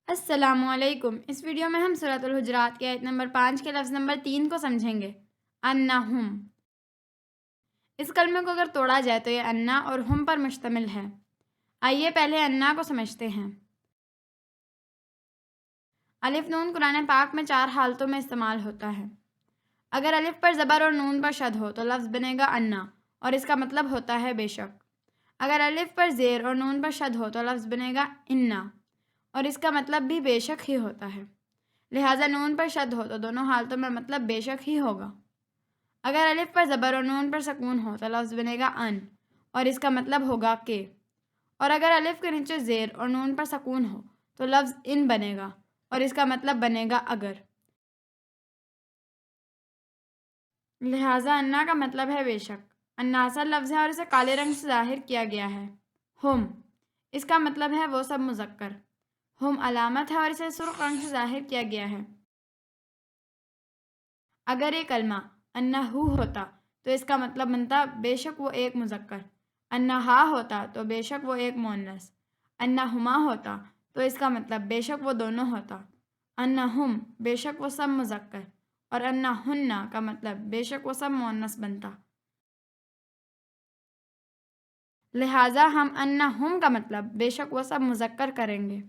السلام علیکم۔ اس ویڈیو میں ہم سورۃ الحجرات کی آیت نمبر 5 کے لفظ نمبر 3 کو سمجھیں گے۔ انہم۔ اس کلمے کو اگر توڑا جائے تو یہ انا اور ہم پر مشتمل ہے۔ آئیے پہلے انا کو سمجھتے ہیں۔ الف نون قرآن پاک میں 4 حالتوں میں استعمال ہوتا ہے۔ اگر الف پر زبر اور نون پر شد ہو تو لفظ بنے گا انا اور اس کا مطلب ہوتا ہے بے شک۔ اگر الف پر زیر اور نون پر شد ہو تو لفظ بنے گا انا اور اس کا مطلب بھی بے شک ہی ہوتا ہے۔ لہٰذا نون پر شد ہو تو دونوں حالتوں میں مطلب بے شک ہی ہوگا۔ اگر الف پر زبر اور نون پر سکون ہو تو لفظ بنے گا ان اور اس کا مطلب ہوگا کہ، اور اگر الف کے نیچے زیر اور نون پر سکون ہو تو لفظ ان بنے گا اور اس کا مطلب بنے گا اگر۔ لہٰذا انا کا مطلب ہے بے شک۔ انا اصل لفظ ہے اور اسے کالے رنگ سے ظاہر کیا گیا ہے۔ ہم، اس کا مطلب ہے وہ سب مذکر۔ ہم علامت ہے اور اسے سرخ رنگ سے ظاہر کیا گیا ہے۔ اگر یہ کلمہ انہو ہوتا تو اس کا مطلب بنتا بے شک وہ ایک مذکر۔ انہا ہوتا تو بے شک وہ ایک مؤنث۔ انہما ہوتا تو اس کا مطلب بے شک وہ دونوں ہوتا۔ انہم، بے شک وہ سب مذکر، اور انہن کا مطلب بے شک وہ سب مؤنث بنتا۔ لہٰذا ہم انہم کا مطلب بے شک وہ سب مذکر کریں گے۔